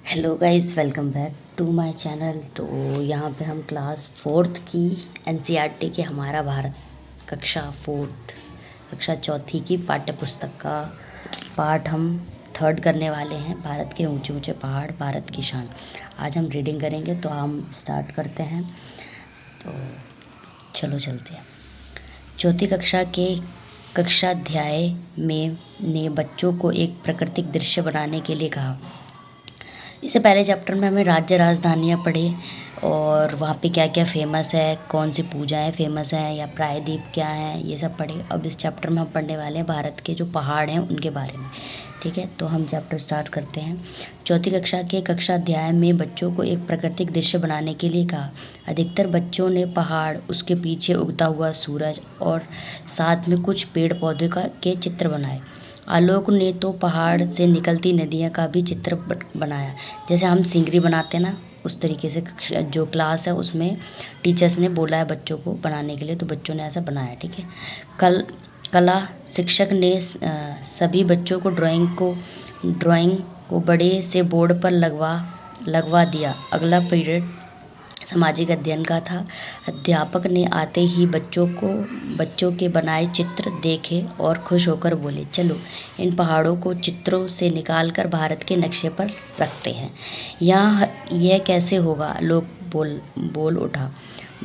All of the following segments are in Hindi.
Hello guys, welcome back to my channel. तो यहाँ पे हम क्लास फोर्थ की एनसीईआरटी के हमारा भारत कक्षा चौथी की पाठ्य पुस्तक का पाठ हम थर्ड करने वाले हैं। भारत के ऊंचे ऊंचे पहाड़, भारत की शान। आज हम रीडिंग करेंगे, तो हम स्टार्ट करते हैं। तो चलो चलते हैं। चौथी कक्षा के कक्षाध्याय में ने बच्चों को एक प्राकृतिक दृश्य बनाने के लिए कहा। इससे पहले चैप्टर में हमें राज्य राजधानियाँ पढ़े और वहाँ पे क्या क्या फेमस है, कौन सी पूजाएं फेमस हैं या प्रायद्वीप क्या हैं, ये सब पढ़े। अब इस चैप्टर में हम पढ़ने वाले हैं भारत के जो पहाड़ हैं उनके बारे में। ठीक है, तो हम चैप्टर स्टार्ट करते हैं। चौथी कक्षा के कक्षाध्याय में बच्चों को एक प्राकृतिक दृश्य बनाने के लिए कहा। अधिकतर बच्चों ने पहाड़, उसके पीछे उगता हुआ सूरज और साथ में कुछ पेड़ पौधे के चित्र बनाए। आलोक ने तो पहाड़ से निकलती नदियाँ का भी चित्र बनाया। जैसे हम सिंगरी बनाते हैं ना, उस तरीके से जो क्लास है उसमें टीचर्स ने बोला है बच्चों को बनाने के लिए, तो बच्चों ने ऐसा बनाया। ठीक है, कला शिक्षक ने सभी बच्चों को ड्राइंग को बड़े से बोर्ड पर लगवा दिया। अगला पीरियड सामाजिक अध्ययन का था। अध्यापक ने आते ही बच्चों के बनाए चित्र देखे और खुश होकर बोले, चलो इन पहाड़ों को चित्रों से निकालकर भारत के नक्शे पर रखते हैं। यह कैसे होगा? लोग बोल उठा।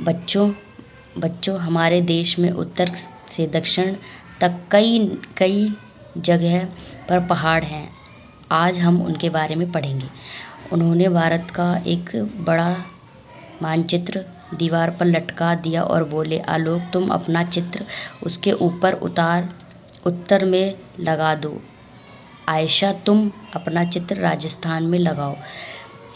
बच्चों, हमारे देश में उत्तर से दक्षिण तक कई जगह पर पहाड़ हैं। आज हम उनके बारे में पढ़ेंगे। उन्होंने भारत का एक बड़ा मानचित्र दीवार पर लटका दिया और बोले, आलोक तुम अपना चित्र उसके ऊपर उत्तर में लगा दो। आयशा तुम अपना चित्र राजस्थान में लगाओ।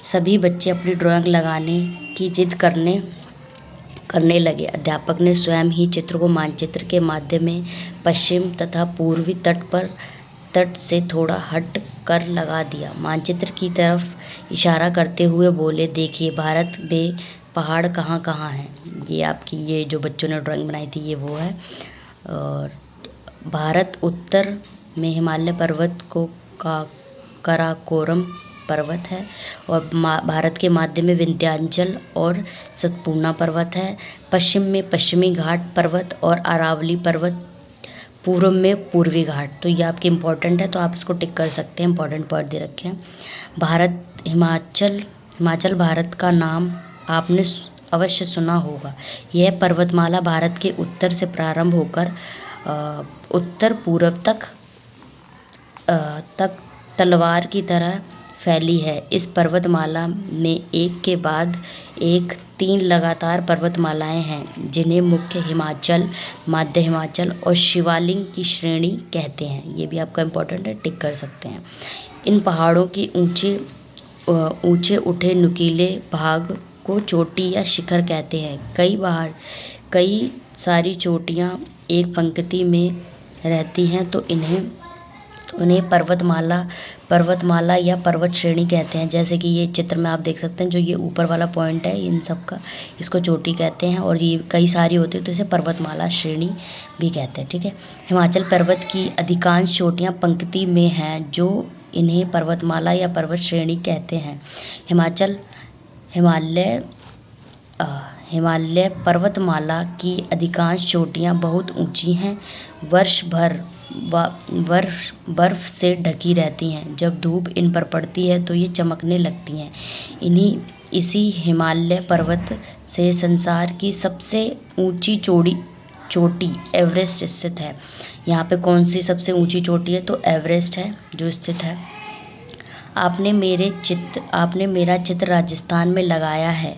सभी बच्चे अपनी ड्राइंग लगाने की जिद करने लगे। अध्यापक ने स्वयं ही चित्र को मानचित्र के माध्यम में पश्चिम तथा पूर्वी तट से थोड़ा हट कर लगा दिया। मानचित्र की तरफ इशारा करते हुए बोले, देखिए भारत में पहाड़ कहाँ कहाँ हैं। ये जो बच्चों ने ड्राइंग बनाई थी ये वो है। और भारत उत्तर में हिमालय पर्वत का काराकोरम पर्वत है और भारत के मध्य में विंध्याचल और सतपूर्णा पर्वत है। पश्चिम में पश्चिमी घाट पर्वत और अरावली पर्वत, पूर्व में पूर्वी घाट। तो ये आपके इम्पोर्टेंट है, तो आप इसको टिक कर सकते हैं। इम्पोर्टेंट पॉइंट दे रखे हैं। हिमाचल भारत का नाम आपने अवश्य सुना होगा। यह पर्वतमाला भारत के उत्तर से प्रारंभ होकर उत्तर पूर्व तक तलवार की तरह फैली है। इस पर्वतमाला में एक के बाद एक 3 लगातार पर्वतमालाएं हैं, जिन्हें मुख्य हिमाचल, मध्य हिमाचल और शिवालिक की श्रेणी कहते हैं। ये भी आपका इम्पोर्टेंट है, टिक कर सकते हैं। इन पहाड़ों की ऊंचे उठे नुकीले भाग को चोटी या शिखर कहते हैं। कई सारी चोटियां एक पंक्ति में रहती हैं, तो उन्हें पर्वतमाला या पर्वत श्रेणी कहते हैं। जैसे कि ये चित्र में आप देख सकते हैं, जो ये ऊपर वाला पॉइंट है इन सब का, इसको चोटी कहते हैं। और ये कई सारी होती है तो इसे पर्वतमाला श्रेणी भी कहते हैं। ठीक है, हिमाचल पर्वत की अधिकांश चोटियां पंक्ति में हैं, जो इन्हें पर्वतमाला या पर्वत श्रेणी कहते हैं। हिमालय पर्वतमाला की अधिकांश चोटियां बहुत ऊंची हैं, वर्ष भर बर्फ से ढकी रहती हैं। जब धूप इन पर पड़ती है तो ये चमकने लगती हैं। इसी हिमालय पर्वत से संसार की सबसे ऊंची चोटी एवरेस्ट स्थित है। यहाँ पे कौन सी सबसे ऊंची चोटी है? तो एवरेस्ट है जो स्थित है। आपने मेरा चित्र राजस्थान में लगाया है।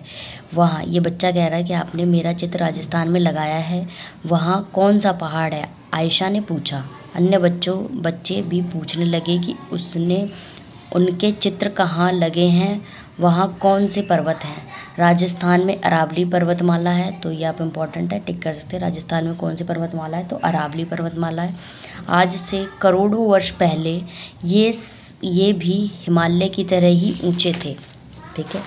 वहाँ, ये बच्चा कह रहा है कि आपने मेरा चित्र राजस्थान में लगाया है, वहाँ कौन सा पहाड़ है? आयशा ने पूछा। अन्य बच्चे भी पूछने लगे कि उनके चित्र कहाँ लगे हैं, वहाँ कौन से पर्वत हैं। राजस्थान में अरावली पर्वतमाला है, तो ये आप इम्पोर्टेंट है, टिक कर सकते हैं। राजस्थान में कौन सी पर्वतमाला है? तो अरावली पर्वतमाला है। आज से करोड़ों वर्ष पहले ये भी हिमालय की तरह ही ऊंचे थे। ठीक है,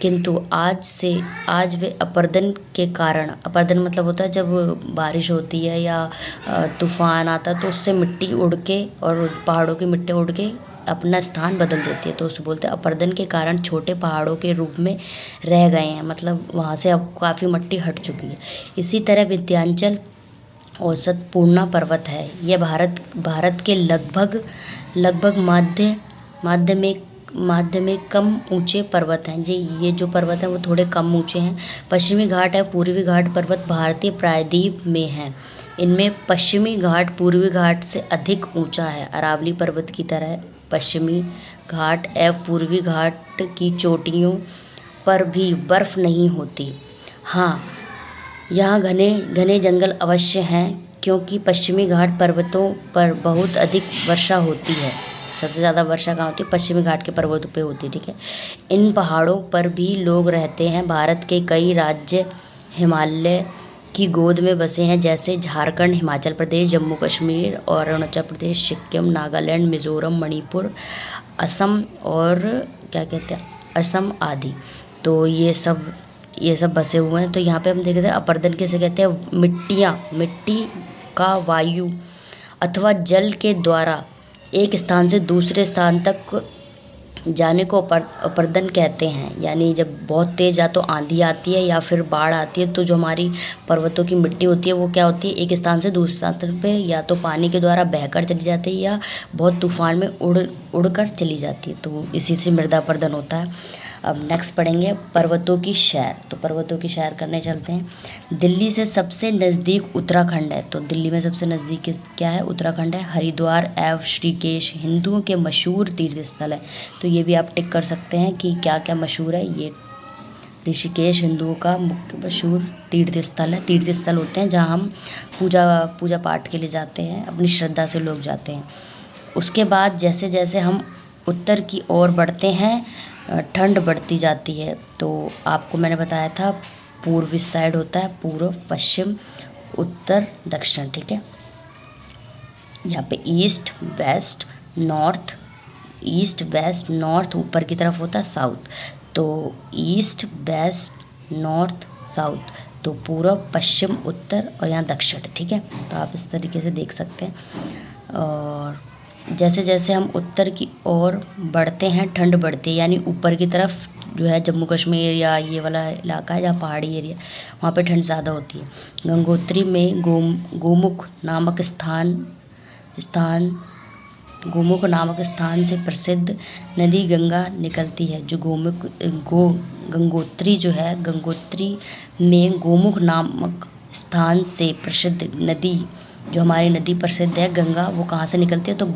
किंतु आज वे अपरदन के कारण, अपरदन मतलब होता है जब बारिश होती है या तूफान आता है तो उससे मिट्टी उड़ के और पहाड़ों की मिट्टी उड़ के अपना स्थान बदल देती है, तो उसे बोलते हैं अपरदन के कारण छोटे पहाड़ों के रूप में रह गए हैं, मतलब वहाँ से अब काफ़ी मिट्टी हट चुकी है। इसी तरह विंध्याचल औसत पूर्णा पर्वत है। यह भारत के लगभग माध्य में कम ऊंचे पर्वत हैं जी। ये जो पर्वत हैं वो थोड़े कम ऊंचे हैं। पश्चिमी घाट है पूर्वी घाट पर्वत भारतीय प्रायद्वीप में हैं। इनमें पश्चिमी घाट पूर्वी घाट से अधिक ऊंचा है। अरावली पर्वत की तरह पश्चिमी घाट एवं पूर्वी घाट की चोटियों पर भी बर्फ नहीं होती। हाँ, यहाँ घने घने जंगल अवश्य हैं, क्योंकि पश्चिमी घाट पर्वतों पर बहुत अधिक वर्षा होती है। सबसे ज़्यादा वर्षा कहाँ होती है? पश्चिमी घाट के पर्वतों पे होती है, ठीक है। इन पहाड़ों पर भी लोग रहते हैं। भारत के कई राज्य हिमालय की गोद में बसे हैं, जैसे झारखंड, हिमाचल प्रदेश, जम्मू कश्मीर और अरुणाचल प्रदेश, सिक्किम, नागालैंड, मिज़ोरम, मणिपुर, असम और क्या कहते हैं, असम आदि। तो ये सब बसे हुए हैं। तो यहाँ पे हम देखते हैं अपरदन किसे कहते हैं? मिट्टी का वायु अथवा जल के द्वारा एक स्थान से दूसरे स्थान तक जाने को अपरदन कहते हैं। यानी जब बहुत तेज़ या तो आंधी आती है या फिर बाढ़ आती है, तो जो हमारी पर्वतों की मिट्टी होती है वो क्या होती है, एक स्थान से दूसरे स्थान पे या तो पानी के द्वारा बहकर चली जाती है या बहुत तूफान में उड़कर चली जाती है। तो इसी से मृदा अपरदन होता है। अब नेक्स्ट पढ़ेंगे पर्वतों की सैर। तो पर्वतों की सैर करने चलते हैं। दिल्ली से सबसे नज़दीक उत्तराखंड है। तो दिल्ली में सबसे नज़दीक क्या है? उत्तराखंड है। हरिद्वार एवं ऋषिकेश हिंदुओं के मशहूर तीर्थ स्थल है। तो ये भी आप टिक कर सकते हैं कि क्या क्या मशहूर है। ये ऋषिकेश हिंदुओं का मुख्य मशहूर तीर्थ स्थल है। तीर्थ स्थल होते हैं जहाँ हम पूजा पाठ के लिए जाते हैं, अपनी श्रद्धा से लोग जाते हैं। उसके बाद जैसे जैसे हम उत्तर की ओर बढ़ते हैं ठंड बढ़ती जाती है। तो आपको मैंने बताया था पूर्वी साइड होता है, पूर्व, पश्चिम, उत्तर, दक्षिण, ठीक है। यहाँ पे ईस्ट वेस्ट नॉर्थ ऊपर की तरफ होता है, साउथ। तो ईस्ट वेस्ट नॉर्थ साउथ, तो पूर्व, पश्चिम, उत्तर और यहाँ दक्षिण, ठीक है। तो आप इस तरीके से देख सकते हैं। और जैसे जैसे हम उत्तर की ओर बढ़ते हैं ठंड बढ़ती है, यानी ऊपर की तरफ जो है जम्मू कश्मीर या ये वाला इलाका है जहाँ पहाड़ी एरिया, वहाँ पे ठंड ज़्यादा होती है। गंगोत्री में गोमुख नामक स्थान से प्रसिद्ध नदी गंगा निकलती है। जो गंगोत्री जो है, गंगोत्री में गोमुख नामक स्थान से प्रसिद्ध नदी, जो हमारी नदी प्रसिद्ध है गंगा, वो कहाँ से निकलती है? तो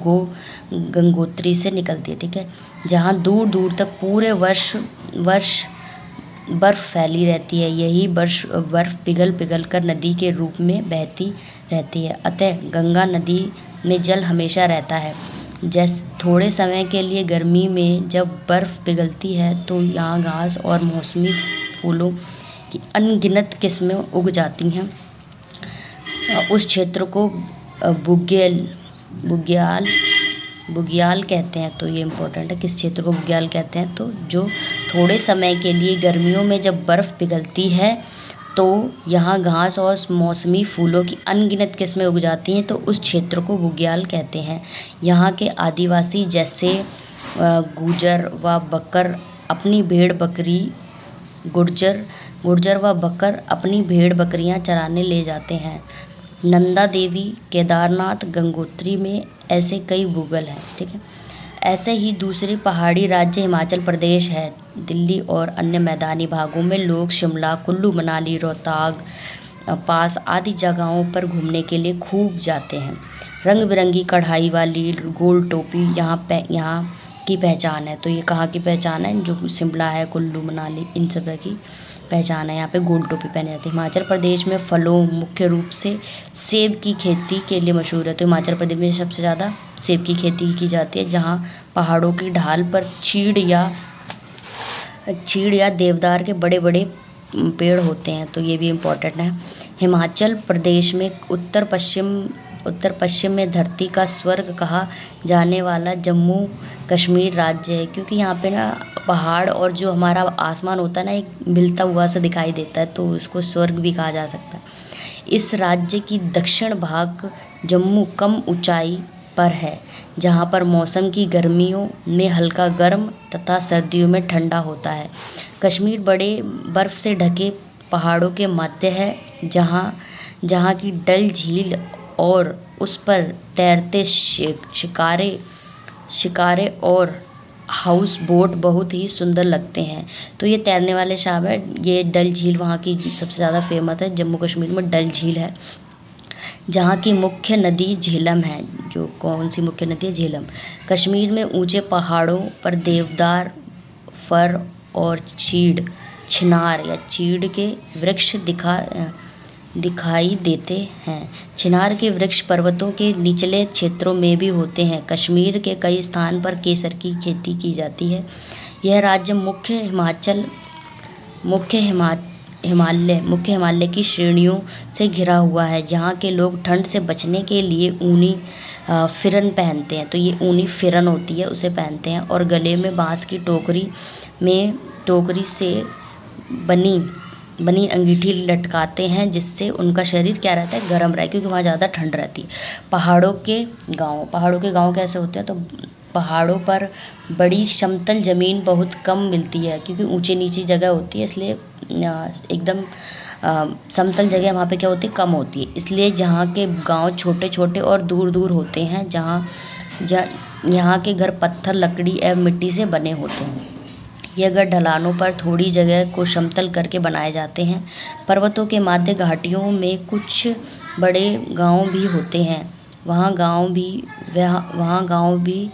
गंगोत्री से निकलती है, ठीक है। जहाँ दूर दूर तक पूरे वर्ष बर्फ़ फैली रहती है। यही बर्फ़ पिघल कर नदी के रूप में बहती रहती है। अतः गंगा नदी में जल हमेशा रहता है। जैसे थोड़े समय के लिए गर्मी में जब बर्फ़ पिघलती है तो यहाँ घास और मौसमी फूलों की अनगिनत किस्में उग जाती हैं। उस क्षेत्र को बुग्याल कहते हैं। तो ये इम्पोर्टेंट है, किस क्षेत्र को बुग्याल कहते हैं? तो जो थोड़े समय के लिए गर्मियों में जब बर्फ़ पिघलती है तो यहाँ घास और मौसमी फूलों की अनगिनत किस्में उग जाती हैं, तो उस क्षेत्र को बुग्याल कहते हैं। यहाँ के आदिवासी जैसे गुर्जर व बकर अपनी भेड़ बकरियाँ चराने ले जाते हैं। नंदा देवी, केदारनाथ, गंगोत्री में ऐसे कई भूगोल हैं, ठीक है। ऐसे ही दूसरे पहाड़ी राज्य हिमाचल प्रदेश है। दिल्ली और अन्य मैदानी भागों में लोग शिमला, कुल्लू मनाली, रोहतांग पास आदि जगहों पर घूमने के लिए खूब जाते हैं। रंग बिरंगी कढ़ाई वाली गोल टोपी यहाँ की पहचान है। तो ये कहाँ की पहचान है? जो शिमला है, कुल्लू मनाली, इन सब की पहचान है। यहाँ पे गोल टोपी पहने जाती है। हिमाचल प्रदेश में फलों मुख्य रूप से सेब की खेती के लिए मशहूर है। तो हिमाचल प्रदेश में सबसे ज़्यादा सेब की खेती की जाती है, जहाँ पहाड़ों की ढाल पर चीड़ या देवदार के बड़े बड़े पेड़ होते हैं। तो ये भी इम्पोर्टेंट है। हिमाचल प्रदेश में उत्तर पश्चिम में धरती का स्वर्ग कहा जाने वाला जम्मू कश्मीर राज्य है, क्योंकि यहाँ पे ना पहाड़ और जो हमारा आसमान होता है ना, एक मिलता हुआ सा दिखाई देता है, तो इसको स्वर्ग भी कहा जा सकता है। इस राज्य की दक्षिण भाग जम्मू कम ऊंचाई पर है, जहाँ पर मौसम की गर्मियों में हल्का गर्म तथा सर्दियों में ठंडा होता है। कश्मीर बड़े बर्फ़ से ढके पहाड़ों के मध्य है, जहाँ की डल झील और उस पर तैरते शिकारे और हाउस बोट बहुत ही सुंदर लगते हैं। तो ये तैरने वाले शाम है, ये डल झील वहाँ की सबसे ज़्यादा फेमस है। जम्मू कश्मीर में डल झील है, जहाँ की मुख्य नदी झेलम है। जो कौन सी मुख्य नदी है? झेलम। कश्मीर में ऊंचे पहाड़ों पर देवदार, फर और छिनार या चीड़ के वृक्ष दिखाई देते हैं। छिनार के वृक्ष पर्वतों के निचले क्षेत्रों में भी होते हैं। कश्मीर के कई स्थान पर केसर की खेती की जाती है। यह राज्य मुख्य हिमालय की श्रेणियों से घिरा हुआ है। यहाँ के लोग ठंड से बचने के लिए ऊनी फिरन पहनते हैं। तो ये ऊनी फिरन होती है, उसे पहनते हैं और गले में बांस की टोकरी से बनी अंगीठी लटकाते हैं, जिससे उनका शरीर क्या रहता है? गर्म रहे, क्योंकि वहाँ ज़्यादा ठंड रहती है। पहाड़ों के गांव कैसे होते हैं? तो पहाड़ों पर बड़ी समतल ज़मीन बहुत कम मिलती है, क्योंकि ऊंची नीची जगह होती है, इसलिए एकदम समतल जगह वहाँ पे क्या होती है? कम होती है। इसलिए जहाँ के गांव छोटे छोटे और दूर दूर होते हैं, यहाँ के घर पत्थर, लकड़ी एवं मिट्टी से बने होते हैं। ये घर ढलानों पर थोड़ी जगह को समतल करके बनाए जाते हैं। पर्वतों के मध्य घाटियों में कुछ बड़े गांव भी होते हैं। वहाँ गांव भी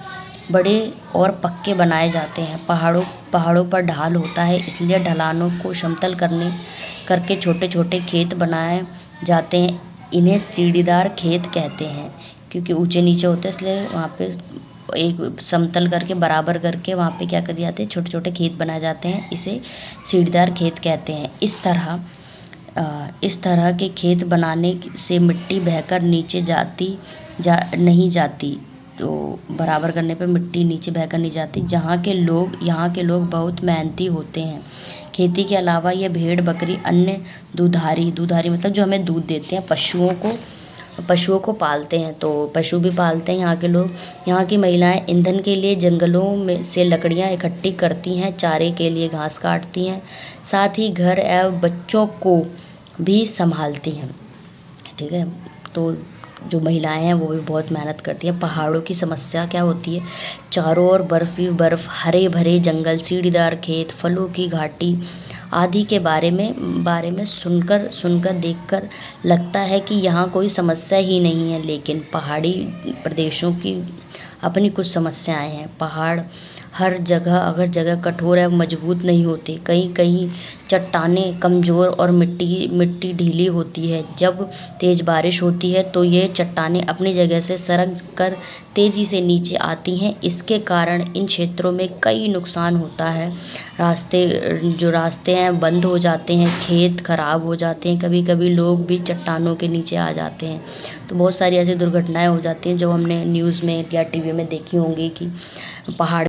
बड़े और पक्के बनाए जाते हैं। पहाड़ों पर ढाल होता है, इसलिए ढलानों को समतल करके छोटे छोटे खेत बनाए जाते हैं। इन्हें सीढ़ीदार खेत कहते हैं, क्योंकि ऊंचे नीचे होते हैं, इसलिए वहाँ पे एक समतल करके बराबर करके वहाँ पे क्या कर जाते हैं? छोटे छोटे खेत बनाए जाते हैं। इसे सीढ़ीदार खेत कहते हैं। इस तरह के खेत बनाने से मिट्टी बहकर नीचे नहीं जाती। तो बराबर करने पे मिट्टी नीचे बहकर नहीं जाती। यहाँ के लोग बहुत मेहनती होते हैं। खेती के अलावा ये भेड़, बकरी, अन्य दुधारी मतलब जो हमें दूध देते हैं, पशुओं को पालते हैं। तो पशु भी पालते हैं यहाँ के लोग। यहाँ की महिलाएं ईंधन के लिए जंगलों में से लकड़ियाँ इकट्ठी करती हैं, चारे के लिए घास काटती हैं, साथ ही घर एवं बच्चों को भी संभालती हैं। ठीक है, तो जो महिलाएं हैं वो भी बहुत मेहनत करती हैं। पहाड़ों की समस्या क्या होती है? चारों ओर बर्फ़ ही बर्फ़, हरे भरे जंगल, सीढ़ीदार खेत, फलों की घाटी आदि के बारे में सुनकर देखकर लगता है कि यहाँ कोई समस्या ही नहीं है। लेकिन पहाड़ी प्रदेशों की अपनी कुछ समस्याएं हैं। पहाड़ हर जगह कठोर एवं मजबूत नहीं होते। कहीं चट्टानें कमज़ोर और मिट्टी ढीली होती है। जब तेज़ बारिश होती है तो ये चट्टानें अपनी जगह से सरक कर तेज़ी से नीचे आती हैं। इसके कारण इन क्षेत्रों में कई नुकसान होता है। रास्ते हैं बंद हो जाते हैं, खेत खराब हो जाते हैं, कभी कभी लोग भी चट्टानों के नीचे आ जाते हैं। तो बहुत सारी ऐसी दुर्घटनाएं हो जाती हैं जो हमने न्यूज़ में या टीवी में देखी होंगी कि पहाड़